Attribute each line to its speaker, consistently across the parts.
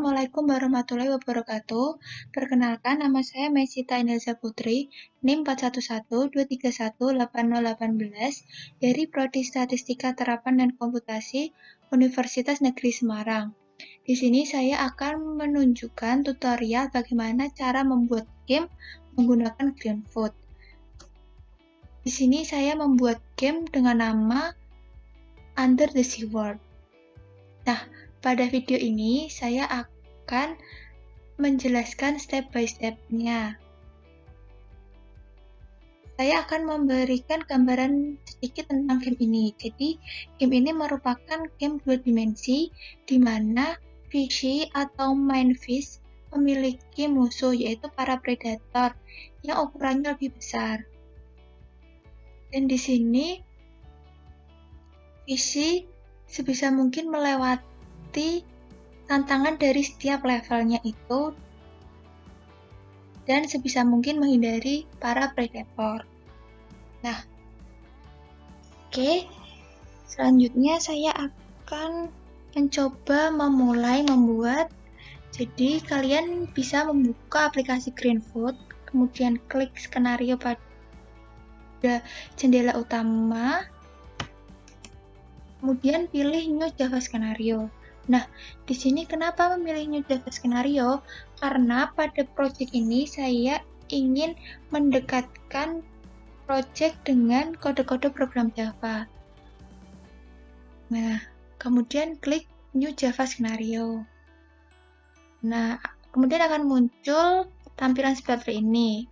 Speaker 1: Assalamualaikum warahmatullahi wabarakatuh. Perkenalkan, nama saya Mesita Inelza Putri, NIM 41123180818 dari Prodi Statistika Terapan dan Komputasi Universitas Negeri Semarang. Di sini saya akan menunjukkan tutorial bagaimana cara membuat game menggunakan GreenFood. Di sini saya membuat game dengan nama Under the Sea World. Nah, pada video ini saya akan menjelaskan step by step-nya. Saya akan memberikan gambaran sedikit tentang game ini. Jadi, game ini merupakan game dua dimensi di mana fishy atau main fish memiliki musuh, yaitu para predator yang ukurannya lebih besar. Dan di sini fishy sebisa mungkin melewati tantangan dari setiap levelnya itu dan sebisa mungkin menghindari para predator. Nah, oke. Selanjutnya saya akan mencoba memulai membuat. Jadi kalian bisa membuka aplikasi GreenFood, kemudian klik skenario pada jendela utama, kemudian pilih New Java Scenario. Nah, di sini kenapa memilih New Java Scenario? Karena pada project ini saya ingin mendekatkan project dengan kode-kode program Java. Nah, kemudian klik New Java Scenario. Nah, kemudian akan muncul tampilan seperti ini.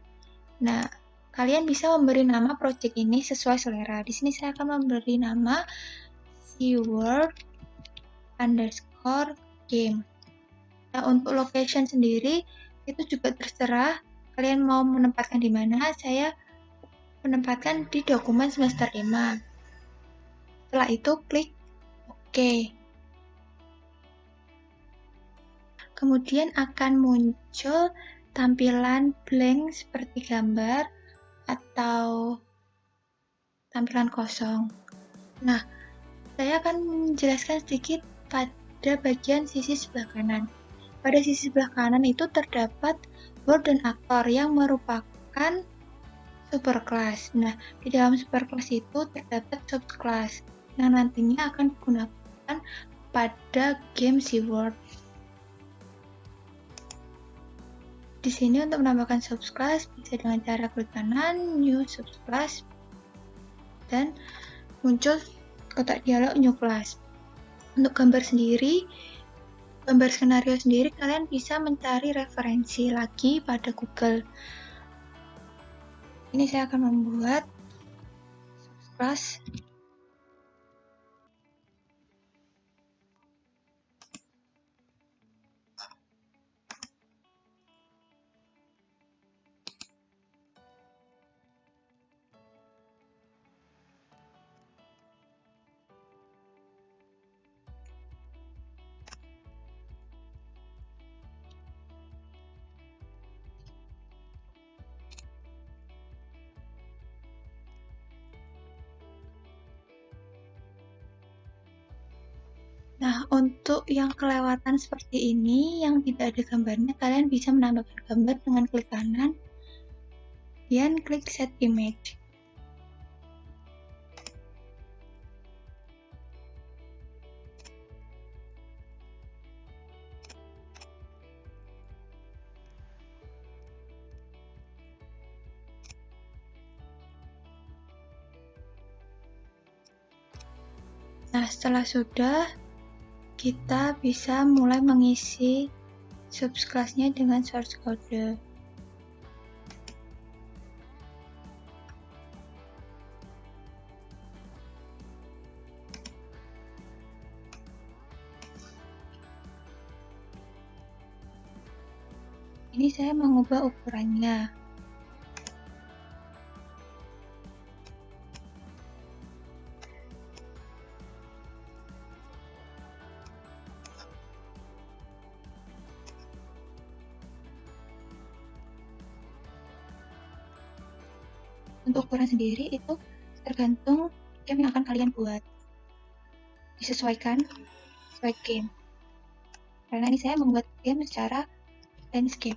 Speaker 1: Nah, kalian bisa memberi nama project ini sesuai selera. Di sini saya akan memberi nama SeaWorld_game. Nah, untuk location sendiri itu juga terserah kalian mau menempatkan di mana. Saya menempatkan di dokumen semester 5. Setelah itu klik OK. Kemudian akan muncul tampilan blank seperti gambar atau tampilan kosong. Nah, saya akan menjelaskan sedikit pada bagian sisi sebelah kanan. Pada sisi sebelah kanan itu terdapat world dan aktor yang merupakan superclass. Nah, di dalam superclass itu terdapat subclass yang nantinya akan digunakan pada game SeaWorld. Di sini untuk menambahkan subclass bisa dengan cara klik kanan, new subclass, dan muncul kotak dialog new class. Untuk gambar skenario sendiri, kalian bisa mencari referensi lagi pada Google. Ini saya akan membuat subclass. Nah, untuk yang kelewatan seperti ini, yang tidak ada gambarnya, kalian bisa menambahkan gambar dengan klik kanan, dan klik set image. Nah, setelah sudah, kita bisa mulai mengisi subclass-nya dengan source code. Ini saya mengubah ukurannya. Untuk ukuran sendiri itu tergantung game yang akan kalian buat. Disesuaikan sesuai game. karena ini saya membuat game secara landscape.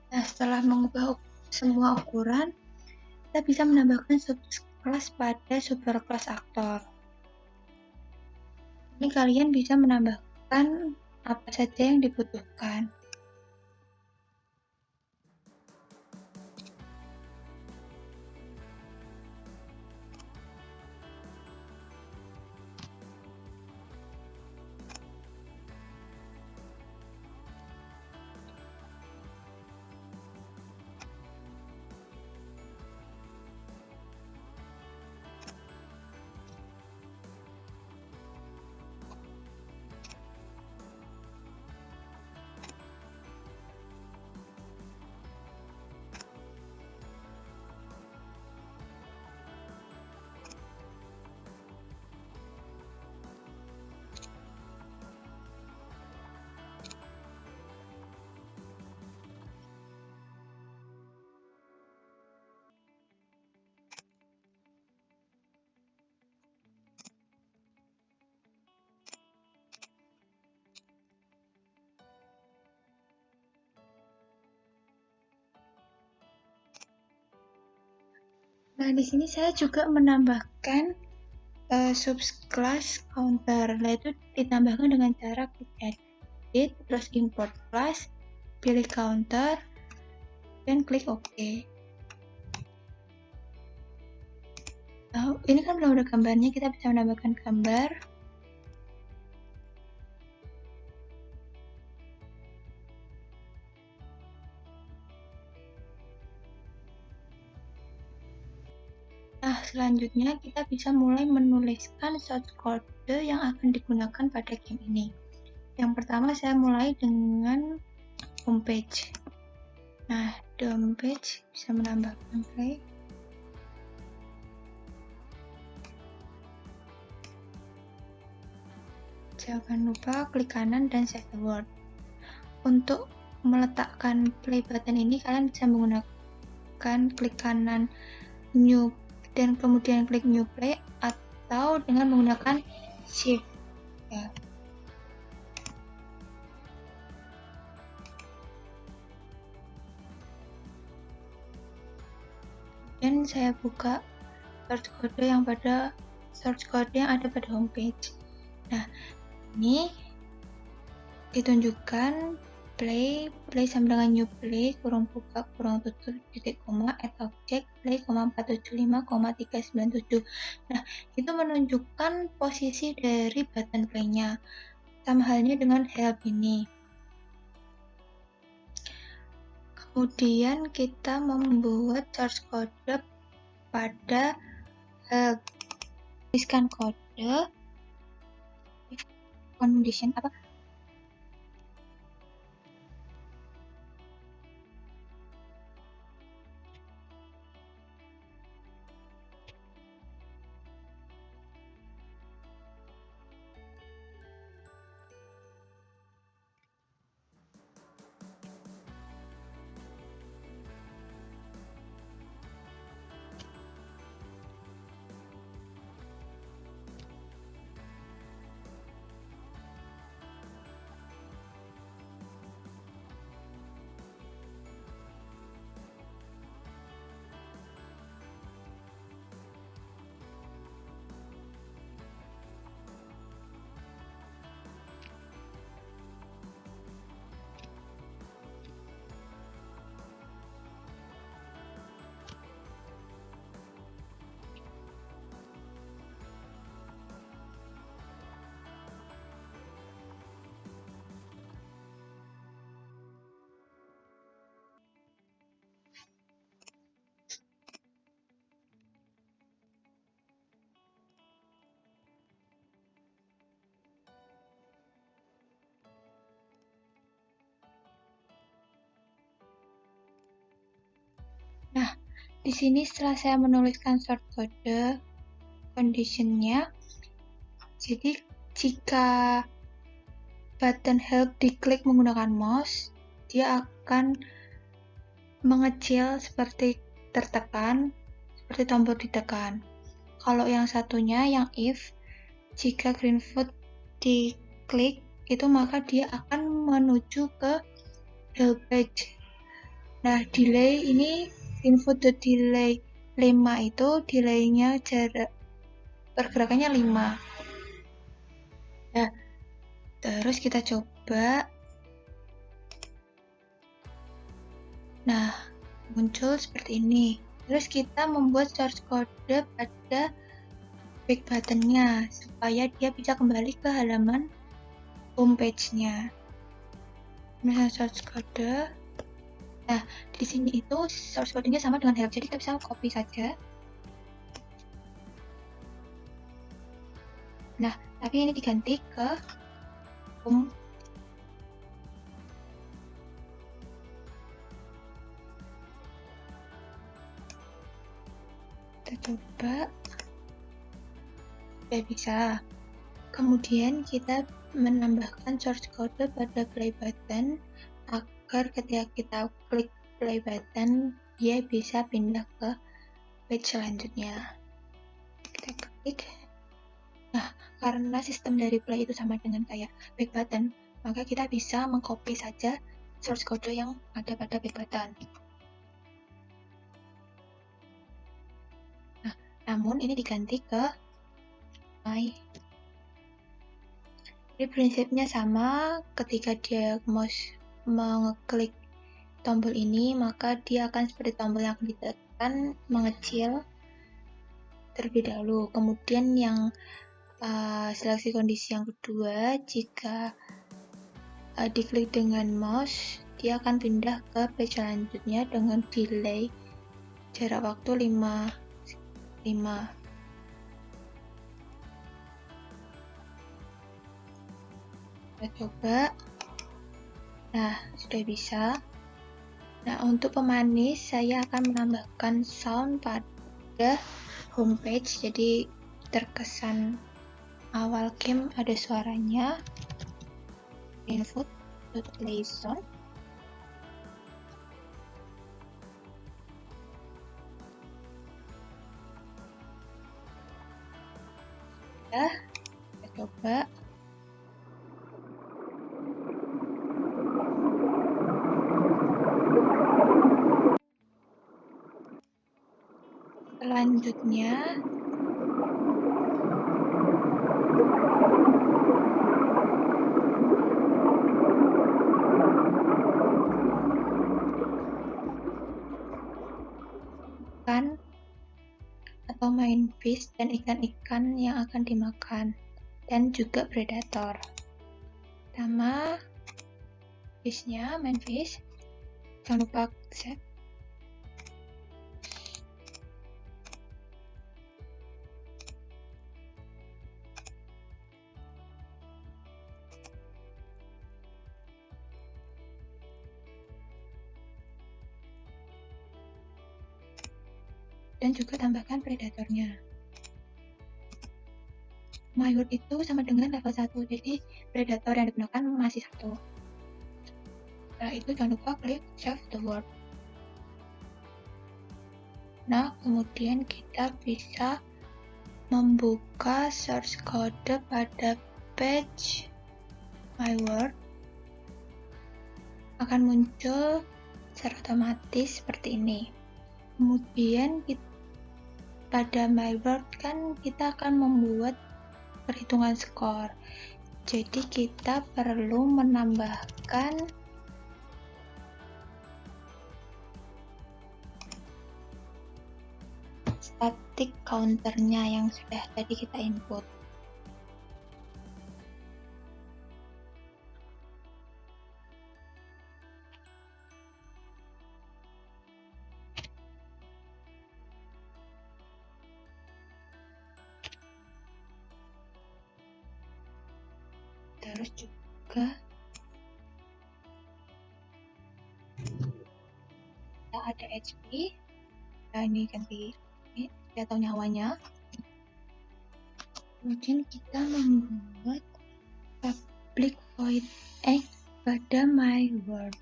Speaker 1: Nah, setelah mengubah semua ukuran, kita bisa menambahkan subclass pada superclass aktor. Ini kalian bisa menambahkan apa saja yang dibutuhkan. Nah, di sini saya juga menambahkan subclass counter. Nah, itu ditambahkan dengan cara klik edit, terus import class, pilih counter, dan klik OK. Nah, ini kan belum ada gambarnya, kita bisa menambahkan gambar. Nah, selanjutnya kita bisa mulai menuliskan source code yang akan digunakan pada game ini. Yang pertama saya mulai dengan homepage. Nah, di homepage bisa menambahkan play. Jangan lupa klik kanan dan save the word. Untuk meletakkan play button ini kalian bisa menggunakan klik kanan new dan kemudian klik new play, atau dengan menggunakan shift ya. Dan saya buka source code yang ada pada homepage. Nah, ini ditunjukkan play sama dengan new play kurung buka kurung tutup titik koma add object play 475,397. Nah, itu menunjukkan posisi dari button play-nya, sama halnya dengan help ini. Kemudian kita membuat source code pada help. Tuliskan kode condition apa? Nah, di sini setelah saya menuliskan source code condition-nya, jadi jika button help diklik menggunakan mouse, dia akan mengecil seperti tertekan, seperti tombol ditekan. Kalau yang satunya, yang if, jika Greenfoot diklik, itu maka dia akan menuju ke help page. Nah, delay ini Greenfoot.delay 5 itu delaynya jarak pergerakannya 5. Nah, terus kita coba. Nah, muncul seperti ini. Terus kita membuat source code pada back button-nya supaya dia bisa kembali ke halaman homepage-nya. Misalnya source code. Nah, di sini itu source code-nya sama dengan help, jadi kita bisa copy saja. Nah, tapi ini diganti ke home. Kita coba. Sudah bisa. Kemudian kita menambahkan source code pada play button agar ketika kita klik play button, dia bisa pindah ke page selanjutnya. Kita klik. Nah, karena sistem dari play itu sama dengan kayak back button, maka kita bisa mengcopy saja source code yang ada pada back button. Nah, namun ini diganti ke my. Jadi prinsipnya sama, ketika dia mouse mengeklik tombol ini, maka dia akan seperti tombol yang ditekan mengecil terlebih dahulu. Kemudian yang seleksi kondisi yang kedua, jika diklik dengan mouse, dia akan pindah ke page selanjutnya dengan delay jarak waktu 5. Kita coba. Nah, sudah bisa. Nah, untuk pemanis, saya akan menambahkan sound pada homepage, jadi terkesan awal game ada suaranya. Greenfoot.play sound. Kita coba. Selanjutnya, ikan atau main fish dan ikan-ikan yang akan dimakan, dan juga predator. Pertama, fishnya, main fish. Jangan lupa set. Dan juga tambahkan predatornya. My word itu sama dengan level 1, jadi predator yang digunakan masih 1. Setelah itu jangan lupa klik save the word. Nah, kemudian kita bisa membuka source code pada page my word. Akan muncul secara otomatis seperti ini. Kemudian pada my word kan kita akan membuat perhitungan skor. Jadi kita perlu menambahkan static counternya yang sudah tadi kita input. Terus juga kita ada HP. Nah, ini ganti ini atau nyawanya. Kemudian kita membuat public void x pada my word.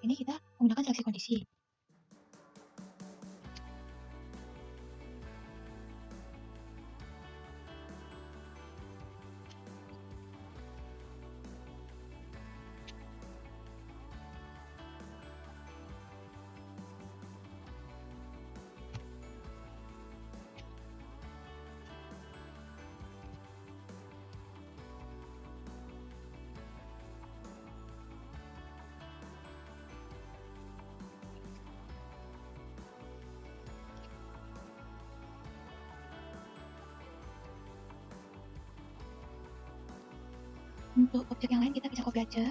Speaker 1: Ini kita menggunakan seleksi kondisi. Untuk objek yang lain kita bisa copy aja.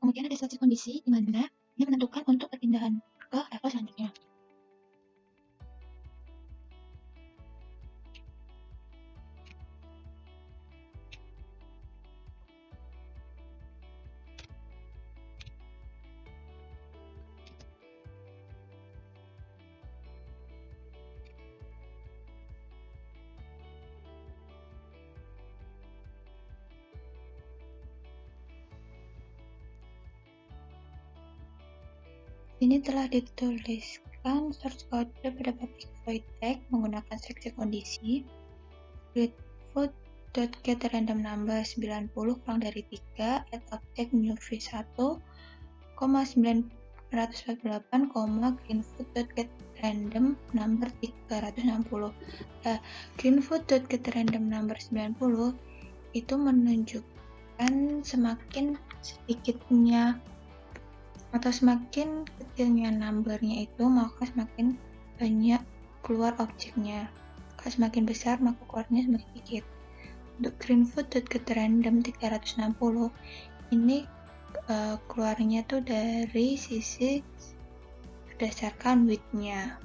Speaker 1: Kemudian ada seleksi kondisi di mana ini menentukan untuk perpindahan ke level selanjutnya. Ini telah dituliskan source code pada public void tag menggunakan seleksi kondisi getRandomNumber 90 kurang dari 3 add object new v1, 948, greenfoot.getRandomNumber 360. Greenfoot.getRandomNumber 90 itu menunjukkan semakin sedikitnya atau semakin kecilnya numbernya itu, maka semakin banyak keluar objeknya. Kalau semakin besar, maka keluarnya semakin sedikit. Untuk greenfoot.getRandom 360 ini keluarnya tuh dari sisi berdasarkan width-nya.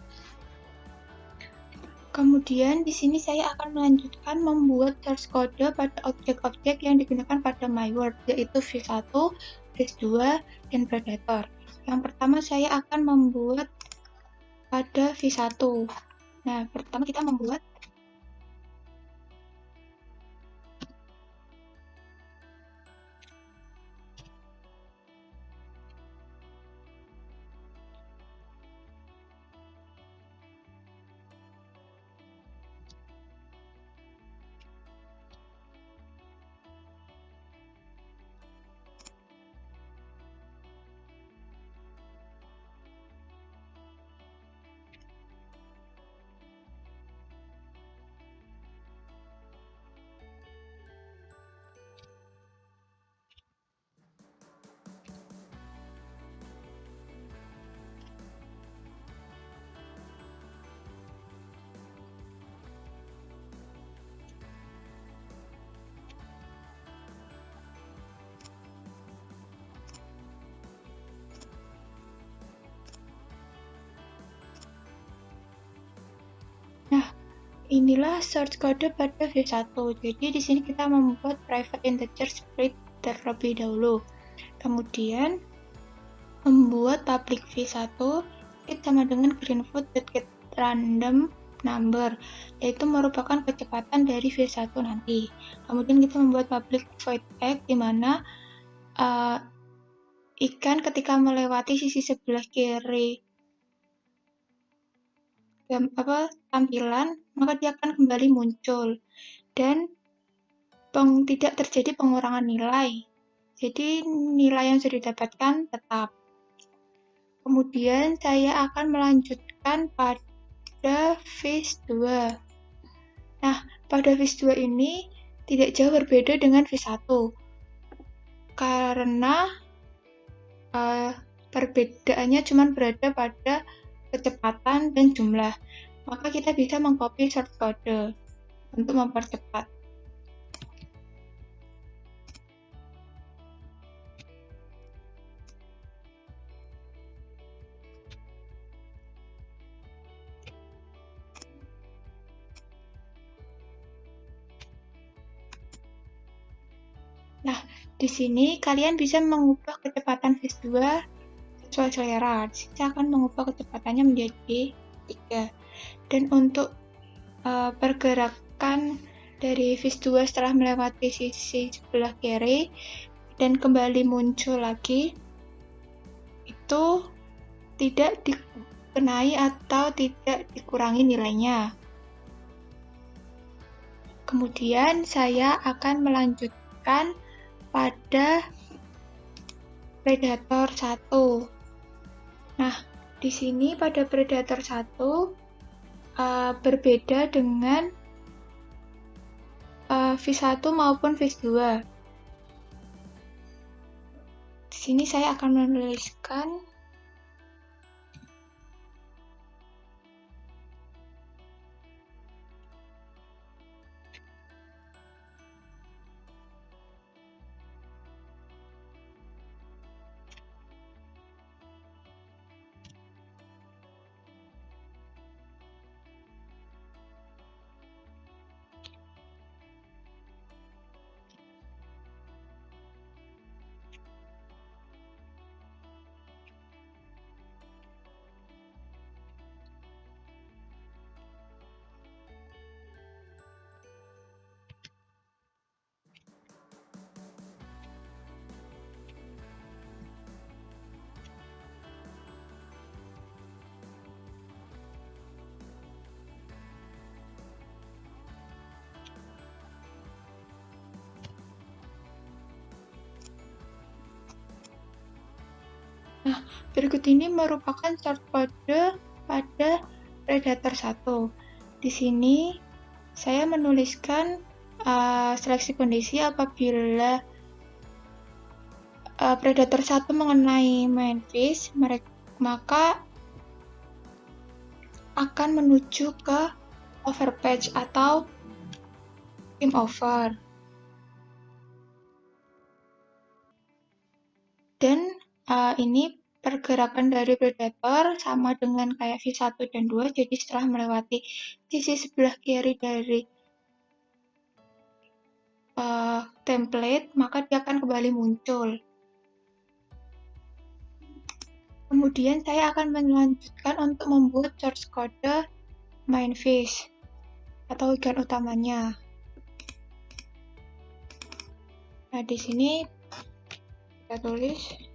Speaker 1: Kemudian di sini saya akan melanjutkan membuat source code pada objek-objek yang digunakan pada my word, yaitu v1, v2, dan predator. Yang pertama saya akan membuat pada v1. Nah, pertama kita membuat inilah source code pada v1. Jadi di sini kita membuat private integer split terlebih dahulu. Kemudian membuat public v1 split sama dengan greenfoot.getRandomNumber, yaitu merupakan kecepatan dari v1 nanti. Kemudian kita membuat public void x di mana ikan ketika melewati sisi sebelah kiri tampilan, maka dia akan kembali muncul dan tidak terjadi pengurangan nilai. Jadi nilai yang sudah didapatkan tetap. Kemudian saya akan melanjutkan pada vis2. Nah, pada vis2 ini tidak jauh berbeda dengan vis1 karena perbedaannya cuma berada pada kecepatan dan jumlah. Maka kita bisa mengcopy source code untuk mempercepat. Di sini kalian bisa mengubah kecepatan phase 2 sesuai selera. Saya akan mengubah kecepatannya menjadi 3. Dan untuk pergerakan dari phase 2 setelah melewati sisi sebelah kiri dan kembali muncul lagi, itu tidak dikenai atau tidak dikurangi nilainya. Kemudian saya akan melanjutkan pada predator 1. Nah, di sini pada predator 1 berbeda dengan phase 1 maupun phase 2. Di sini saya akan menuliskan berikut ini merupakan source code pada predator 1. Di sini saya menuliskan seleksi kondisi apabila predator 1 mengenai main fish, maka akan menuju ke overpatch atau game over. Dan ini pergerakan dari predator sama dengan kayak phase 1 dan 2, jadi setelah melewati sisi sebelah kiri dari template, maka dia akan kembali muncul. Kemudian saya akan melanjutkan untuk membuat source code main fish atau ikan utamanya. Nah, di sini kita tulis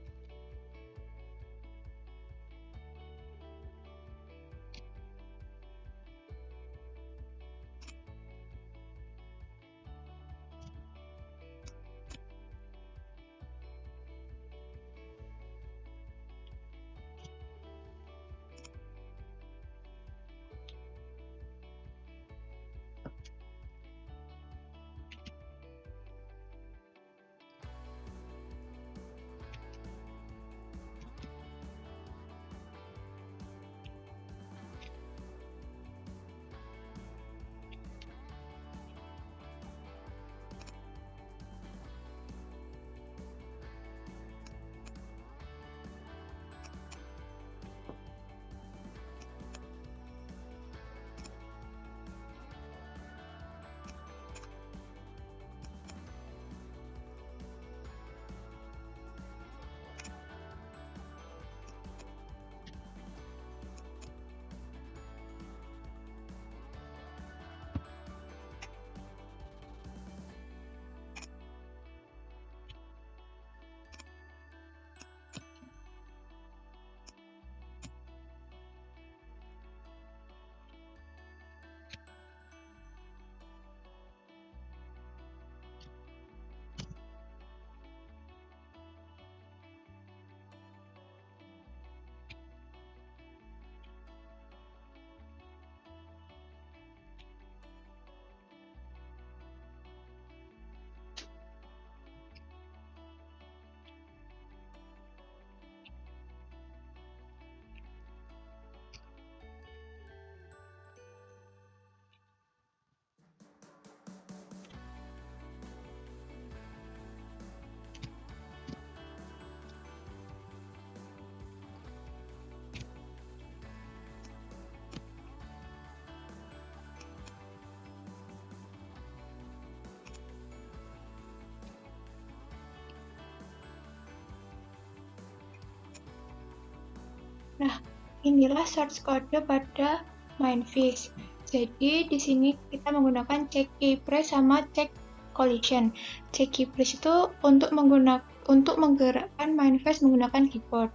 Speaker 1: Nah, inilah source code pada Mindfish. Jadi di sini kita menggunakan check keypress sama check collision. Check keypress itu untuk menggerakkan Mindfish menggunakan keyboard.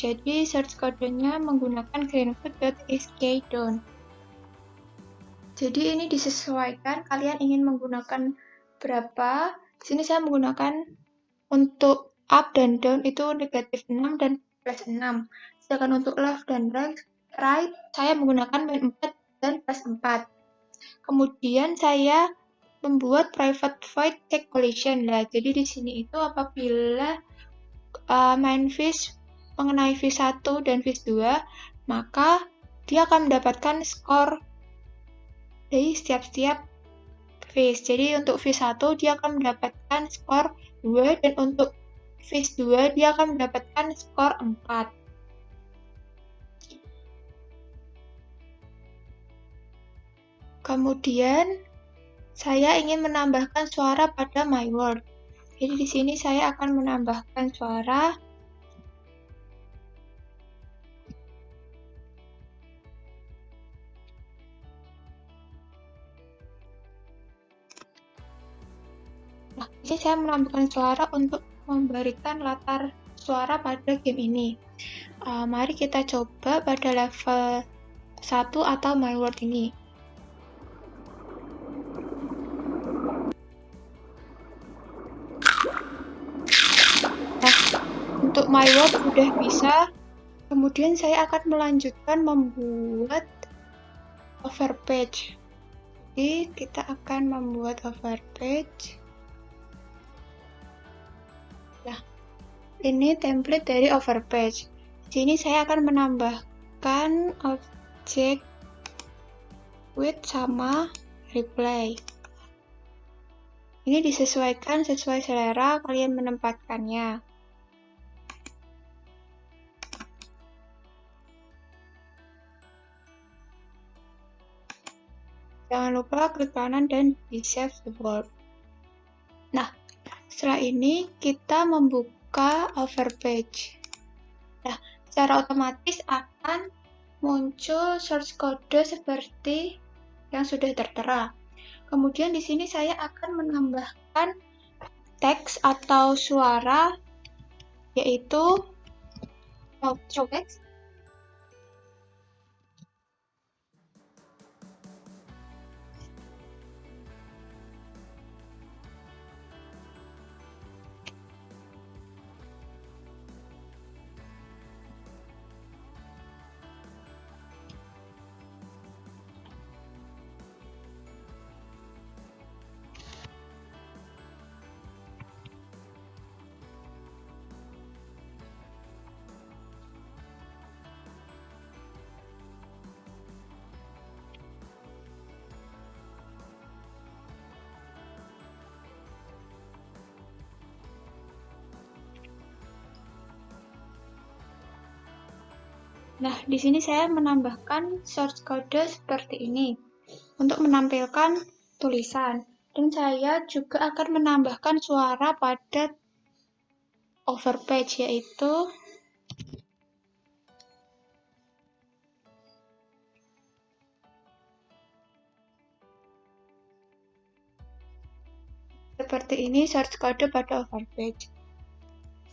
Speaker 1: Jadi source code-nya menggunakan greenfoot.skdown. Jadi ini disesuaikan kalian ingin menggunakan berapa. Di sini saya menggunakan untuk up dan down itu negatif 6 dan plus 6. Sedangkan untuk left dan right saya menggunakan min 4 dan plus 4. Kemudian saya membuat private void check collision. Nah, jadi di sini itu apabila main fish mengenai fish 1 dan fish 2, maka dia akan mendapatkan skor dari setiap fish. Jadi untuk fish 1 dia akan mendapatkan skor 2 dan untuk fish 2 dia akan mendapatkan skor 4. Kemudian saya ingin menambahkan suara pada my word. Jadi di sini saya akan menambahkan suara. Nah, di sini saya menambahkan suara untuk memberikan latar suara pada game ini. Mari kita coba pada level 1 atau my word ini. Nah, untuk my word sudah bisa. Kemudian saya akan melanjutkan membuat overpage. Jadi kita akan membuat overpage. Nah, ini template dari overpage. Di sini saya akan menambahkan objek width sama replay. Ini disesuaikan sesuai selera kalian menempatkannya. Jangan lupa klik kanan dan di save the world. Nah, setelah ini kita membuka overpage. Nah, secara otomatis akan muncul source code seperti yang sudah tertera. Kemudian di sini saya akan menambahkan teks atau suara, yaitu outro text. Nah, di sini saya menambahkan source code seperti ini untuk menampilkan tulisan. Dan saya juga akan menambahkan suara pada overpage, yaitu seperti ini source code pada overpage.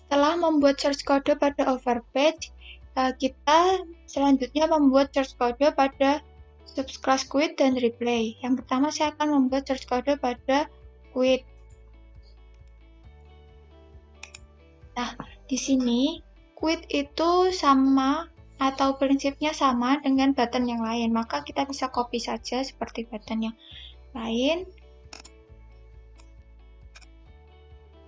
Speaker 1: Setelah membuat source code pada overpage, kita selanjutnya membuat source code pada subclass quit dan replay. Yang pertama saya akan membuat source code pada quit. Nah, di sini quit itu sama atau prinsipnya sama dengan button yang lain, maka kita bisa copy saja seperti button yang lain.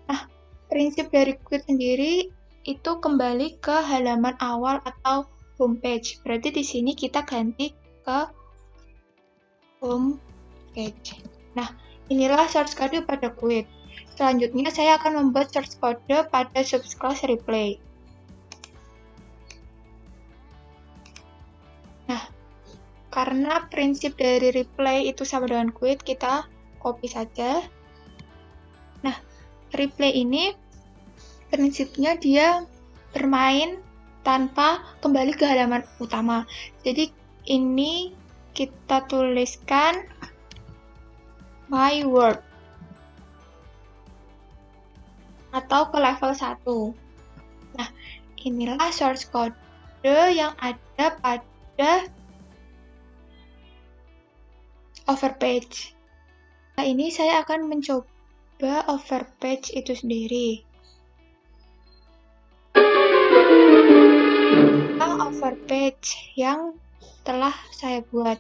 Speaker 1: Nah, prinsip dari quit sendiri itu kembali ke halaman awal atau homepage. Berarti di sini kita ganti ke homepage. Nah, inilah source code pada quit. Selanjutnya saya akan membuat source code pada subclass replay. Nah, karena prinsip dari replay itu sama dengan quit, kita copy saja. Nah, replay ini prinsipnya dia bermain tanpa kembali ke halaman utama. Jadi ini kita tuliskan my word atau ke level 1. Nah, inilah source code yang ada pada Overpage. Nah, ini saya akan mencoba Overpage itu sendiri. Overpage yang telah saya buat.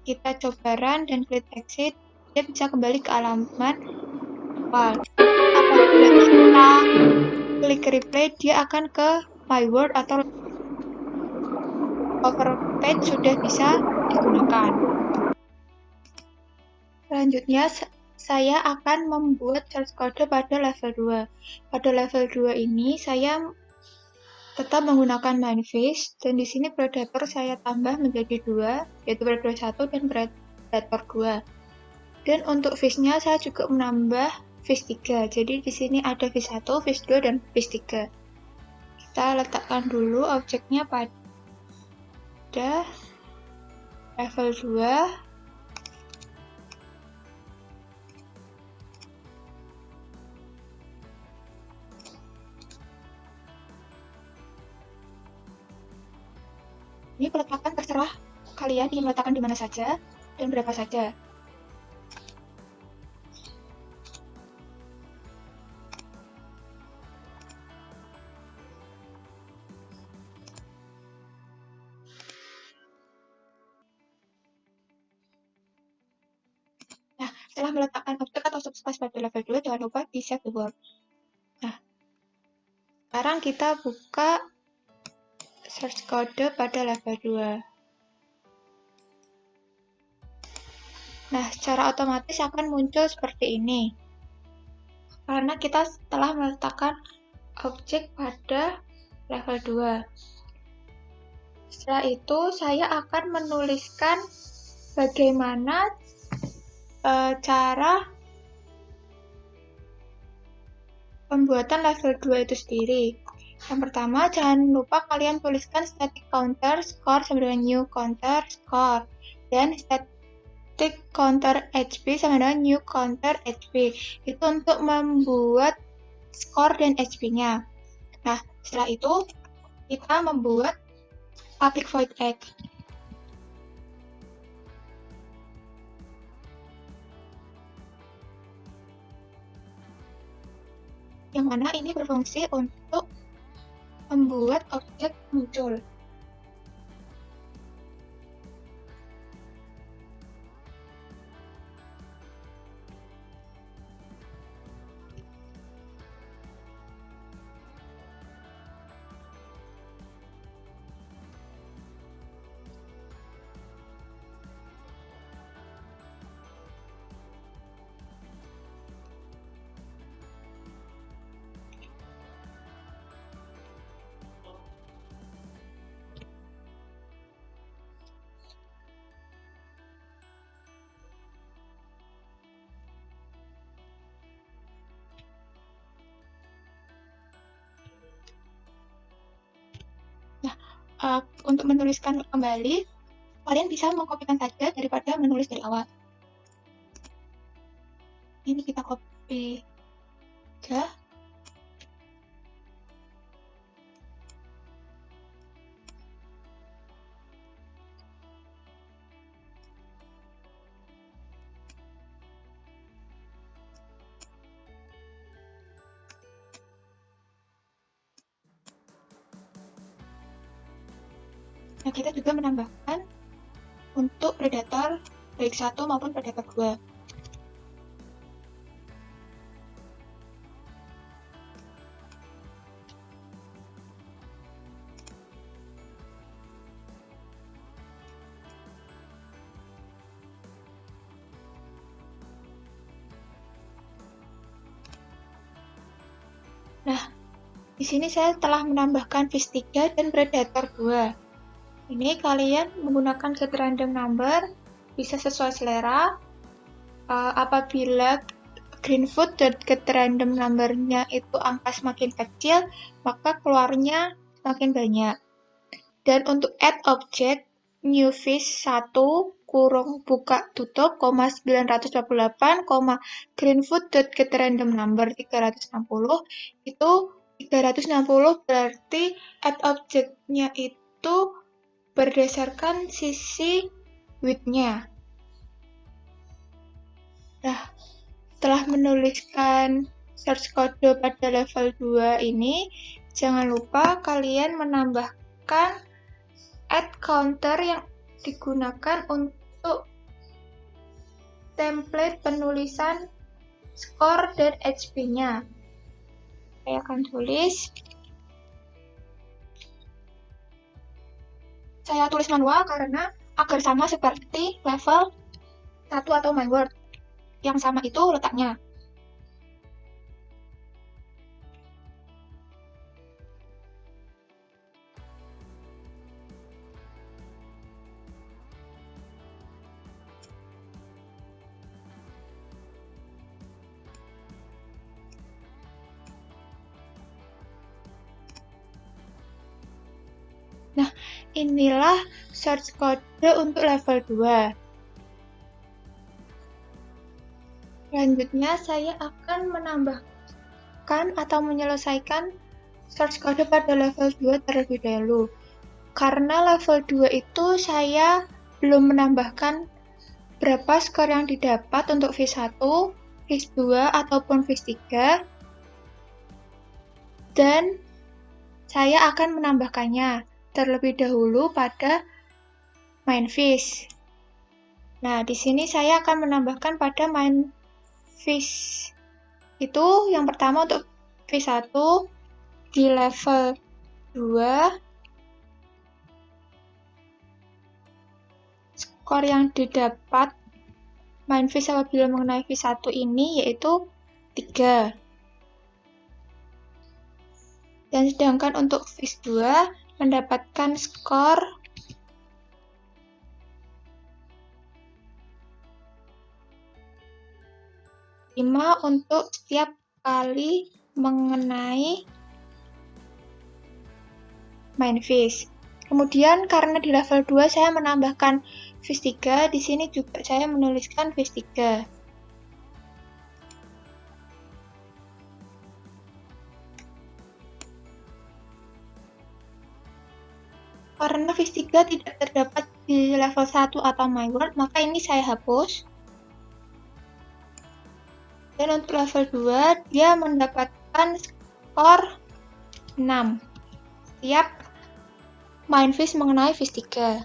Speaker 1: Kita coba run dan klik exit, dia bisa kembali ke halaman awal. Apabila kita klik replay, dia akan ke my word atau Overpage sudah bisa digunakan. Selanjutnya, saya akan membuat source code pada level 2. Pada level 2 ini, saya tetap menggunakan MindFish, dan di sini predator saya tambah menjadi 2, yaitu predator 1 dan predator 2. Dan untuk fish-nya saya juga menambah fish 3. Jadi di sini ada fish 1, fish 2, dan fish 3. Kita letakkan dulu objeknya pada level 2. Ini peletakan terserah kalian ingin meletakkan di mana saja dan berapa saja. Nah, setelah meletakkan objek atau subclass pada level 2, jangan lupa di save the world. Nah, sekarang kita buka source code pada level 2. Nah, secara otomatis akan muncul seperti ini. Karena kita telah meletakkan objek pada level 2. Setelah itu, saya akan menuliskan bagaimana cara pembuatan level 2 itu sendiri. Yang pertama, jangan lupa kalian tuliskan static counter score sama dengan new counter score, dan static counter HP sama dengan new counter HP. Itu untuk membuat skor dan HP-nya. Nah, setelah itu kita membuat public void egg. Yang mana ini berfungsi untuk membuat objek muncul. Untuk menuliskan kembali, kalian bisa mengkopikan saja daripada menulis dari awal. Ini kita copy aja. Nah, kita juga menambahkan untuk predator baik 1 maupun predator 2. Nah, di sini saya telah menambahkan fish 3 dan predator 2. Ini kalian menggunakan get random number, bisa sesuai selera. Apabila Greenfoot dan get random number-nya itu angka semakin kecil, maka keluarnya makin banyak. Dan untuk add object, new fish 1, kurung buka tutup, 948, greenfood.getRandomNumber 360, itu 360 berarti add object-nya itu berdasarkan sisi width-nya. Nah, setelah menuliskan search kode pada level 2 ini, jangan lupa kalian menambahkan add counter yang digunakan untuk template penulisan skor dan HP-nya. Saya akan tulis. Saya tulis manual karena agar sama seperti level 1 atau My Word. Yang sama itu letaknya. Nah, inilah search kode untuk level 2. Selanjutnya, saya akan menambahkan atau menyelesaikan search kode pada level 2 terlebih dahulu. Karena level 2 itu saya belum menambahkan berapa skor yang didapat untuk V1, V2, ataupun V3. Dan saya akan menambahkannya terlebih dahulu pada MindFish. Nah, di sini saya akan menambahkan pada MindFish. Itu yang pertama untuk V1 di level 2. Skor yang didapat MindFish apabila mengenai V1 ini yaitu 3. Dan sedangkan untuk Fish 2 mendapatkan skor 5 untuk setiap kali mengenai MindFish. Kemudian karena di level 2 saya menambahkan Fish 3, di sini juga saya menuliskan Fish 3. Karena Fish 3 tidak terdapat di level 1 atau My Word, maka ini saya hapus. Dan untuk level 2, dia mendapatkan skor 6 setiap MindFish mengenai Fish 3.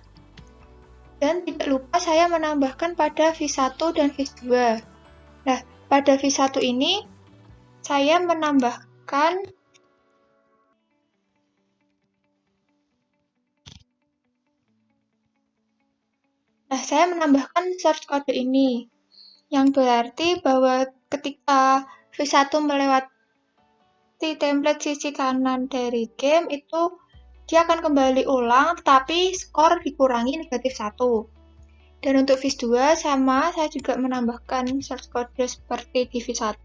Speaker 1: Dan tidak lupa saya menambahkan pada V1 dan V2. Nah, pada V1 ini saya menambahkan search kode ini, yang berarti bahwa ketika V1 melewati template sisi kanan dari game, itu dia akan kembali ulang, tetapi skor dikurangi negatif 1. Dan untuk Fish 2 sama, saya juga menambahkan search code seperti di V1.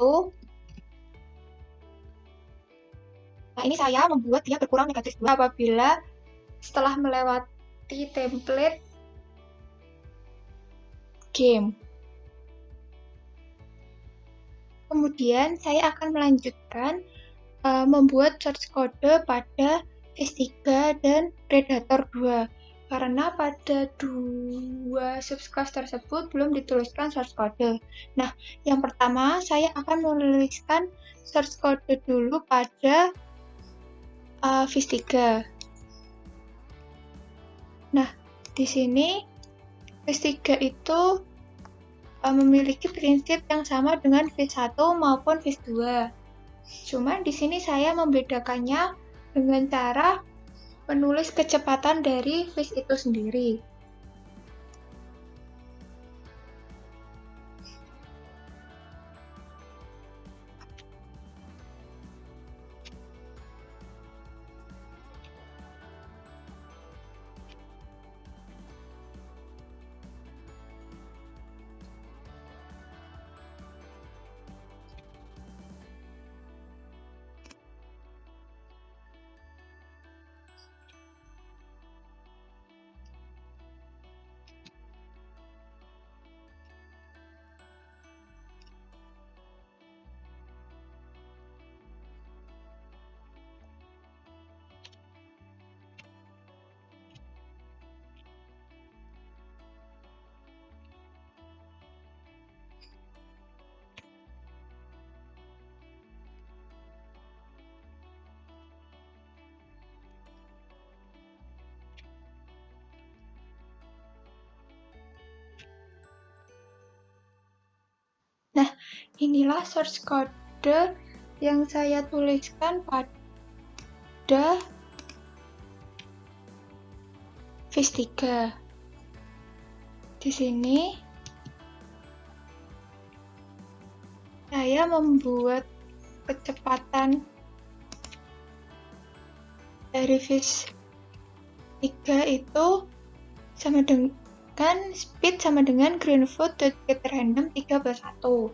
Speaker 1: Nah, ini saya membuat dia berkurang negatif 2 apabila setelah melewati template game. Kemudian saya akan melanjutkan membuat search code pada Fish 3 dan Predator 2. Karena pada 2 subclass tersebut belum dituliskan search code. Nah, yang pertama saya akan menuliskan search code dulu pada Fish 3. Nah, di sini Fish 3 itu memiliki prinsip yang sama dengan Fish 1 maupun Fish 2. Cuma di sini saya membedakannya dengan cara menulis kecepatan dari Fish itu sendiri. inilah source code yang saya tuliskan pada Viz3. Di sini saya membuat kecepatan dari Viz3 itu sama dengan speed sama dengan greenfoot.getRandom 3+1.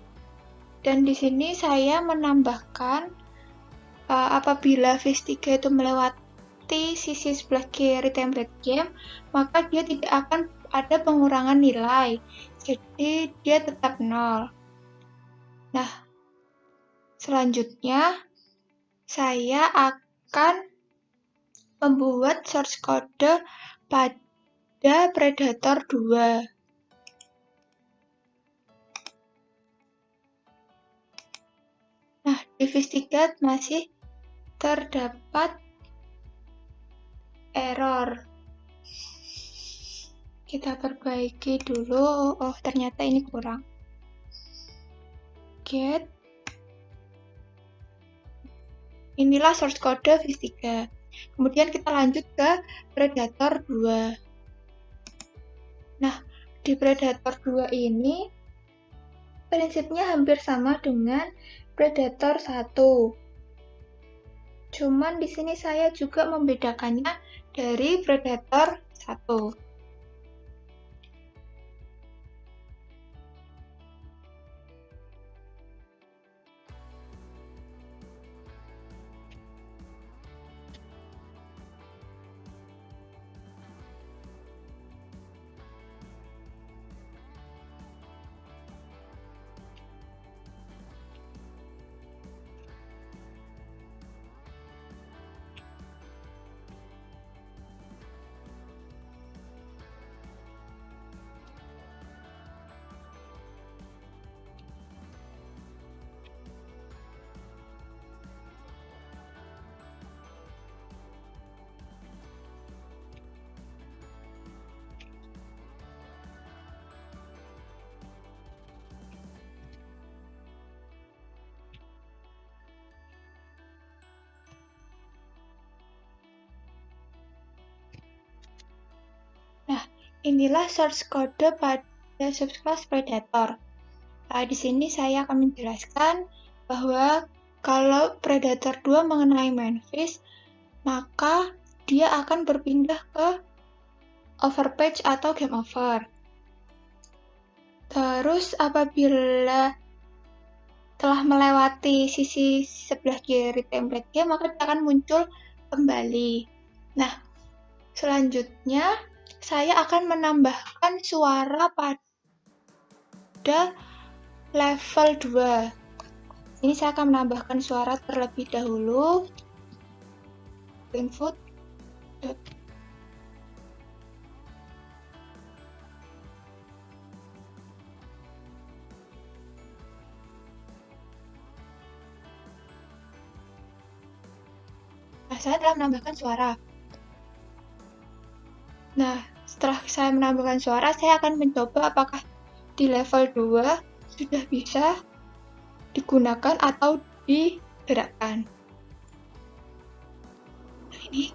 Speaker 1: Dan di sini saya menambahkan apabila Viz3 itu melewati sisi sebelah kiri template game, maka dia tidak akan ada pengurangan nilai. Jadi dia tetap 0. Nah, selanjutnya saya akan membuat source code pada Predator 2. Nah, di Viz3 masih terdapat error. Kita perbaiki dulu. Oh, ternyata ini kurang. Get. Inilah source code Viz3. Kemudian kita lanjut ke Predator 2. Nah, di Predator 2 ini prinsipnya hampir sama dengan Predator 1. Cuman di sini saya juga membedakannya dari Predator 1. Nah, inilah source code pada subclass Predator. Di sini saya akan menjelaskan bahwa kalau Predator 2 mengenai main Viz, maka dia akan berpindah ke overpatch atau game over. Terus apabila telah melewati sisi sebelah kiri template game, maka dia akan muncul kembali. Nah, selanjutnya saya akan menambahkan suara pada level 2. Ini saya akan menambahkan suara terlebih dahulu. Input. Nah, saya telah menambahkan suara. Nah, setelah saya menambahkan suara, saya akan mencoba apakah di level 2 sudah bisa digunakan atau digerakkan. Nah, ini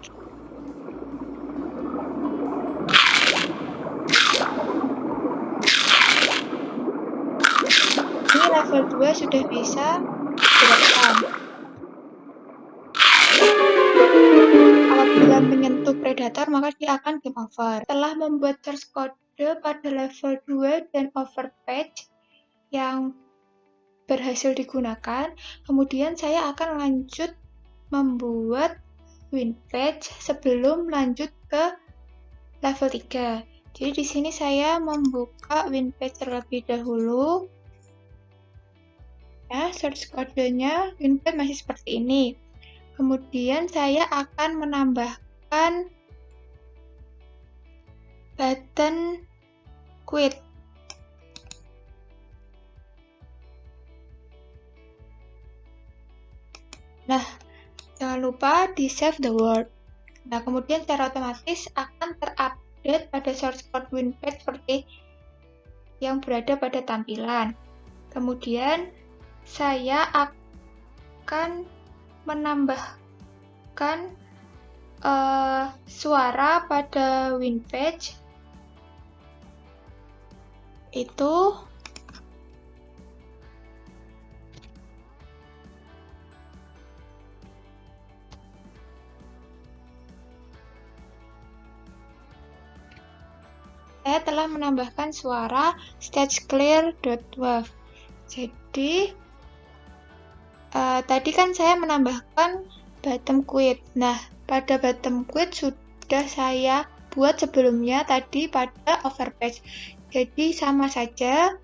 Speaker 1: level 2 sudah bisa digerakkan. Apabila menyentuh Predator, maka dia akan game over. Setelah membuat source code pada level 2 dan overpatch yang berhasil digunakan, kemudian saya akan lanjut membuat WinPatch sebelum lanjut ke level 3. Jadi di sini saya membuka WinPatch terlebih dahulu. Ya, source code-nya WinPatch masih seperti ini. Kemudian saya akan menambahkan button quit. Nah, jangan lupa di save the word. Nah, kemudian secara otomatis akan terupdate pada source code WinPatch seperti yang berada pada tampilan. Kemudian saya akan menambahkan suara pada WinPage itu saya telah menambahkan suara stageclear.wav. Jadi tadi kan saya menambahkan bottom quit. Nah, pada bottom quit sudah saya buat sebelumnya tadi pada overpage. Jadi sama saja,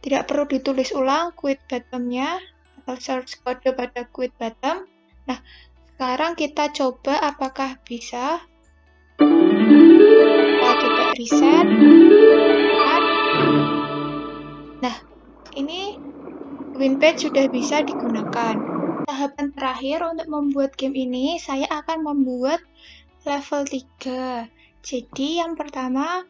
Speaker 1: tidak perlu ditulis ulang quit bottomnya atau source code pada quit bottom. Nah, sekarang kita coba apakah bisa. Kita coba reset. Nah, ini WinPage sudah bisa digunakan. Tahapan terakhir untuk membuat game ini, saya akan membuat level 3. Jadi yang pertama,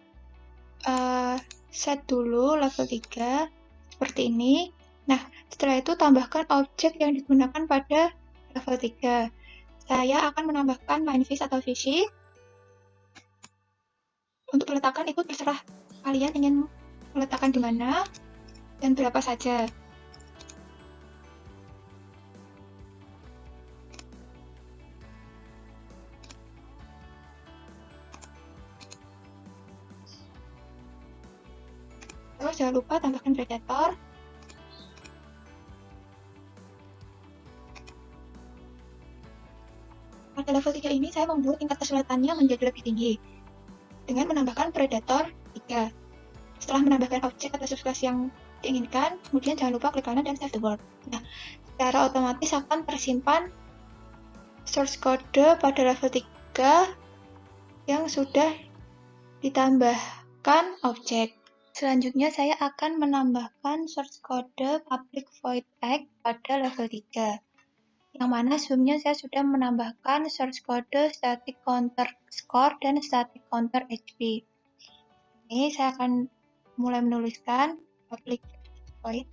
Speaker 1: set dulu level 3, seperti ini. Nah, setelah itu tambahkan objek yang digunakan pada level 3. Saya akan menambahkan MineFish atau Fishy. Untuk peletakan itu terserah kalian ingin meletakkan di mana dan berapa saja. Terus jangan lupa tambahkan predator. Pada level 3 ini saya membuat tingkat kesulitannya menjadi lebih tinggi dengan menambahkan predator 3. Setelah menambahkan objek atau subclass yang diinginkan, kemudian jangan lupa klik kanan dan save the world. Nah, secara otomatis akan tersimpan source code pada level 3 yang sudah ditambahkan objek. Selanjutnya saya akan menambahkan source code public void egg pada level 3. Yang mana sebelumnya saya sudah menambahkan source code static counter score dan static counter HP. Ini saya akan mulai menuliskan public void.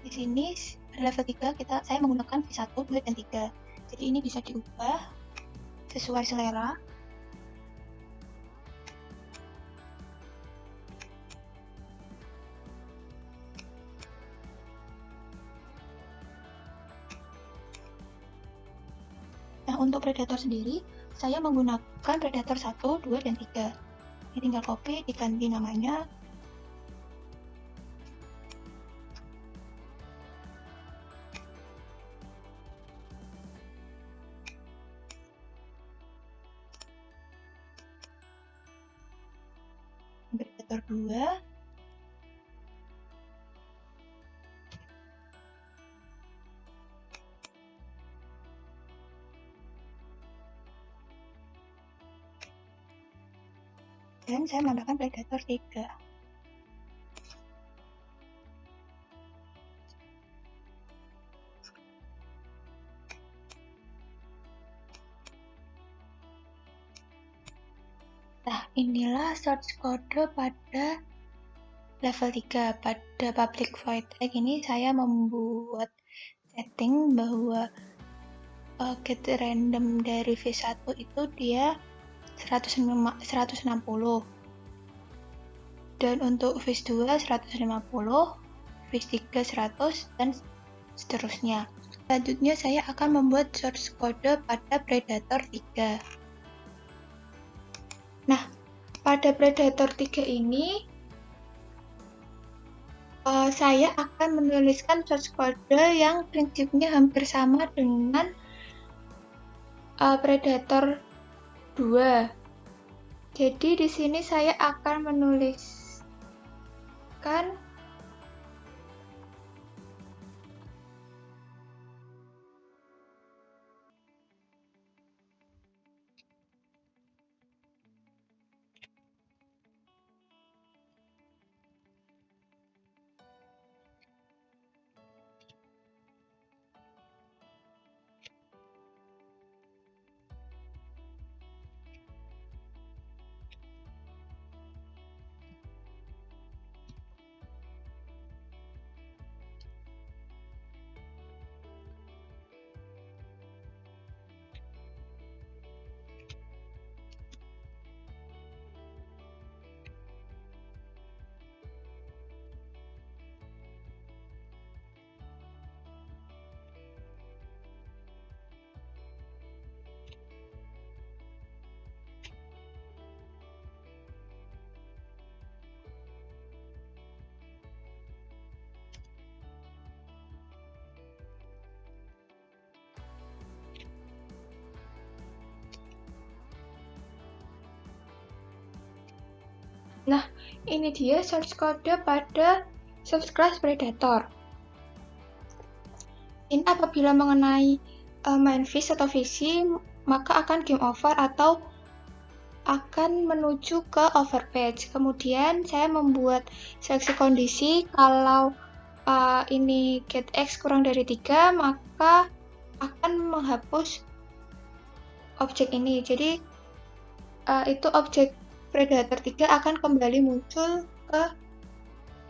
Speaker 1: Di sini pada level 3 saya menggunakan V1, 2, dan 3. Jadi ini bisa diubah sesuai selera. Nah, untuk predator sendiri, saya menggunakan predator 1, 2, dan 3. Ini tinggal copy, diganti namanya. Predator 2. Dan saya menambahkan predator 3. Nah, inilah source code pada level 3. Pada public void egg ini saya membuat setting bahwa get random dari V1 itu dia 160 dan untuk V2 150, V3 100 dan seterusnya. Selanjutnya saya akan membuat source code pada predator 3. Nah, pada Predator 3 ini, saya akan menuliskan source code yang prinsipnya hampir sama dengan Predator 2. Jadi di sini saya akan menuliskan Nah, ini dia source code pada subclass Predator. Ini apabila mengenai main fish atau visi, maka akan game over atau akan menuju ke overpatch. Kemudian saya membuat seleksi kondisi kalau ini get X kurang dari 3, maka akan menghapus objek ini. Jadi itu objek Predator 3 akan kembali muncul ke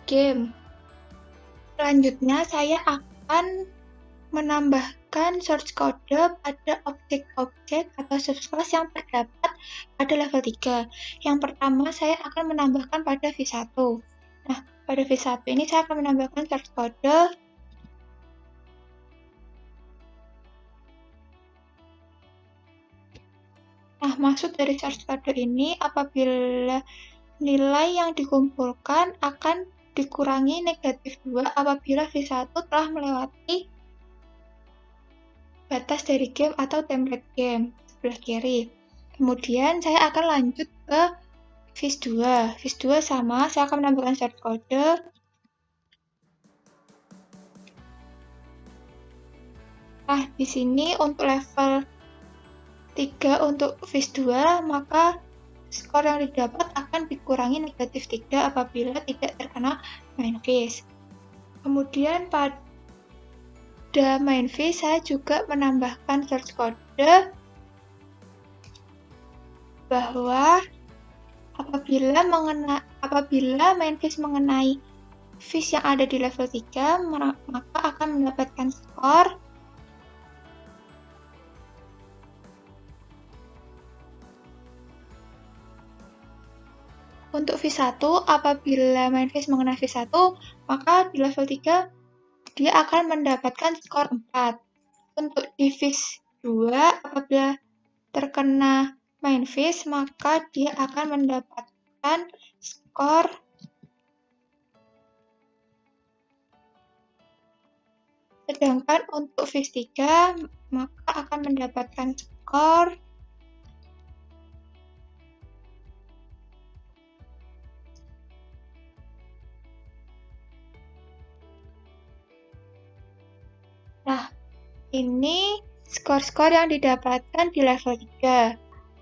Speaker 1: game. Selanjutnya saya akan menambahkan source code pada objek-objek atau subclass yang terdapat pada level 3. Yang pertama saya akan menambahkan pada v1. Nah, pada v1 ini saya akan menambahkan source code. Nah, maksud dari source code ini apabila nilai yang dikumpulkan akan dikurangi negatif 2 apabila v1 telah melewati batas dari game atau template game sebelah kiri. Kemudian saya akan lanjut ke vis2. Vis2 sama, saya akan menambahkan source code. Nah, di sini untuk level 3 untuk vis2, maka skor yang didapat akan dikurangi negatif 3 apabila tidak terkena main fish. Kemudian pada main fish saya juga menambahkan source code bahwa apabila main fish mengenai fish yang ada di level 3, maka akan mendapatkan skor untuk V1. Apabila main fish mengenai V1, maka di level 3 dia akan mendapatkan skor 4. Untuk di V2, apabila terkena main fish, maka dia akan mendapatkan skor 4. Sedangkan untuk vis3, maka akan mendapatkan skor 4. Nah, ini skor-skor yang didapatkan di level 3.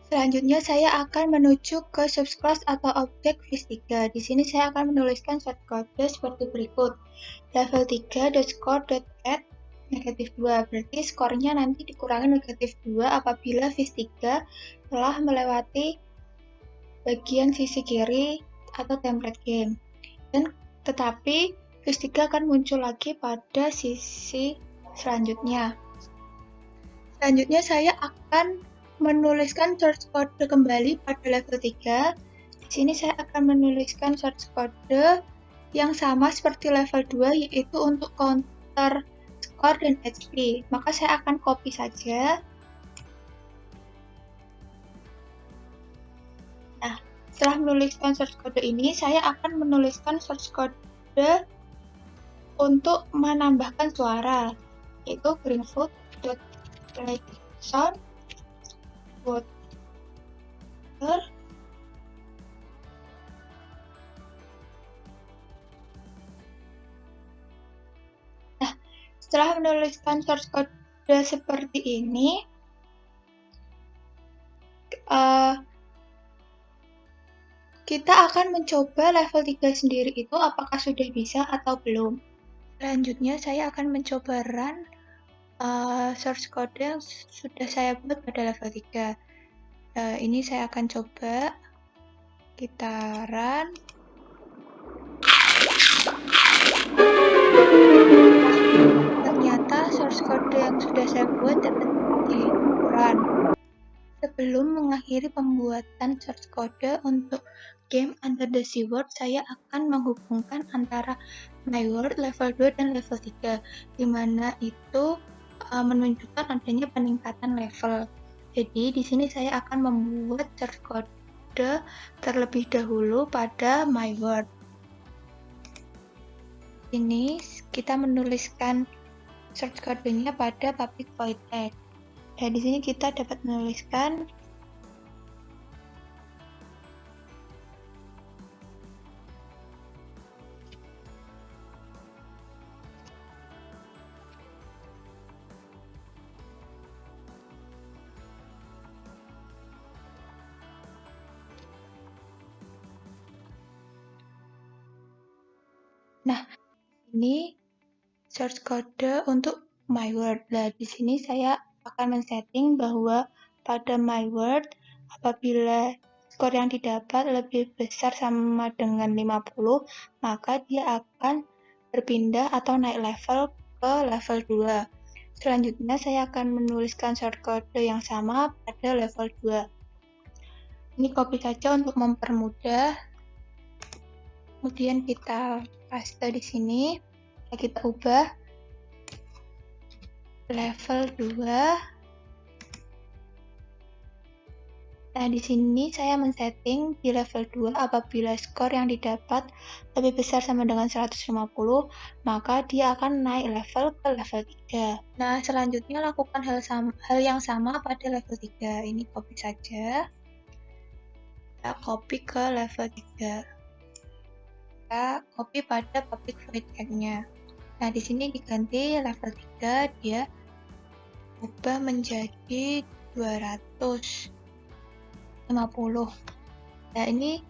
Speaker 1: Selanjutnya saya akan menuju ke subclass atau objek vis3. Di sini saya akan menuliskan shortcode seperti berikut. Level 3.score.add negatif 2. Berarti skornya nanti dikurangi negatif 2 apabila vis3 telah melewati bagian sisi kiri atau template game. Tetapi vis3 akan muncul lagi pada sisi selanjutnya. Selanjutnya saya akan menuliskan source code kembali pada level 3. Di sini saya akan menuliskan source code yang sama seperti level 2, yaitu untuk counter skor dan HP. Maka saya akan copy saja. Nah, setelah menuliskan source code ini, saya akan menuliskan source code untuk menambahkan suara, yaitu greenfoot.play sound water. Nah, setelah menuliskan source code seperti ini, kita akan mencoba level 3 sendiri itu apakah sudah bisa atau belum. Selanjutnya saya akan mencoba run source code yang sudah saya buat pada level 3. Ini saya akan coba, kita run. Ternyata source code yang sudah saya buat dapat di run. Sebelum mengakhiri pembuatan source code untuk game Under the Sea World, saya akan menghubungkan antara My World level 2 dan level 3, di mana itu menunjukkan adanya peningkatan level. Jadi di sini saya akan membuat source code terlebih dahulu pada My World. Ini kita menuliskan source code-nya pada public void tag. Dan di sini kita dapat menuliskan ini source code untuk My World. Nah, di sini saya akan men-setting bahwa pada My World apabila skor yang didapat lebih besar sama dengan 50, maka dia akan berpindah atau naik level ke level 2. Selanjutnya saya akan menuliskan source code yang sama pada level 2. Ini copy saja untuk mempermudah. Kemudian kita paste di sini. Kita ubah level 2. Nah, di sini saya men-setting di level 2 apabila skor yang didapat lebih besar sama dengan 150, maka dia akan naik level ke level 3. Nah, selanjutnya lakukan hal yang sama pada level 3. Ini copy saja. Kita copy ke level 3. Kita copy pada public void tag-nya. Nah, di sini diganti level 3, dia ubah menjadi 250. Nah, ini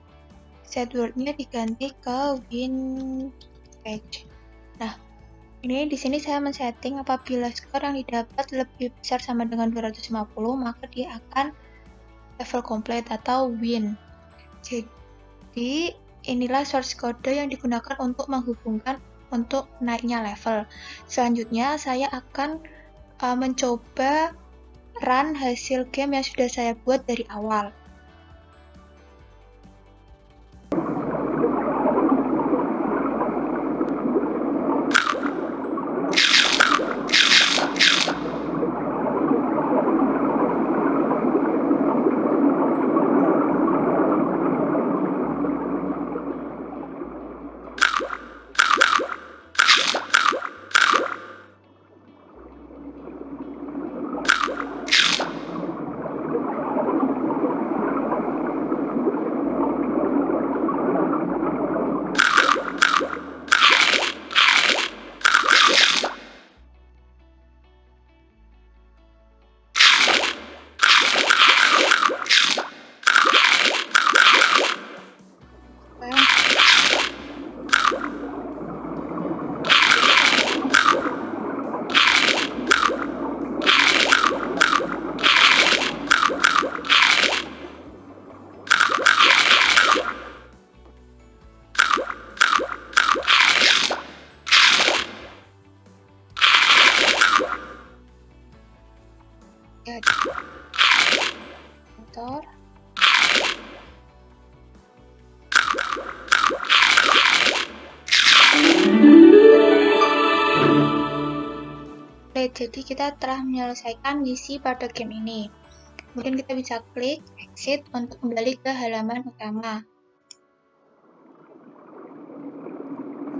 Speaker 1: set word-nya diganti ke win page. Nah, ini di sini saya men-setting apabila skor yang didapat lebih besar sama dengan 250, maka dia akan level complete atau win. Jadi, inilah source code yang digunakan untuk menghubungkan untuk naiknya level. Selanjutnya, saya akan mencoba run hasil game yang sudah saya buat dari awal. Motor. Oke, jadi kita telah menyelesaikan misi pada game ini. Kemudian kita bisa klik exit untuk kembali ke halaman utama.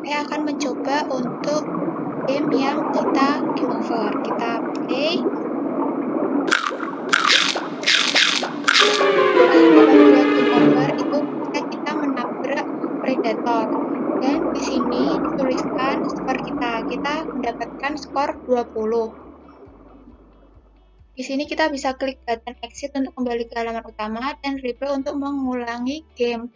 Speaker 1: Saya akan mencoba untuk game yang kita game over. Kita play. Nah, apabila game over itu kita menabrak predator. Dan di sini dituliskan skor kita. Kita mendapatkan skor 20. Di sini kita bisa klik button exit untuk kembali ke halaman utama dan replay untuk mengulangi game.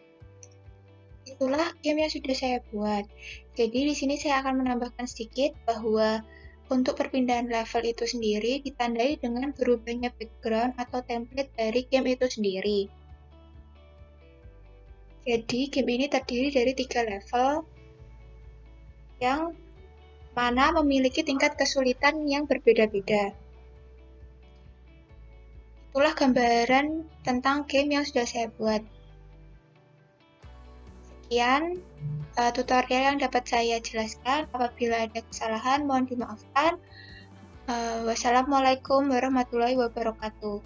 Speaker 1: Itulah game yang sudah saya buat. Jadi di sini saya akan menambahkan sedikit bahwa untuk perpindahan level itu sendiri ditandai dengan berubahnya background atau template dari game itu sendiri. Jadi game ini terdiri dari 3 level yang mana memiliki tingkat kesulitan yang berbeda-beda. Itulah gambaran tentang game yang sudah saya buat. Sekian tutorial yang dapat saya jelaskan. Apabila ada kesalahan, mohon dimaafkan. Wassalamualaikum warahmatullahi wabarakatuh.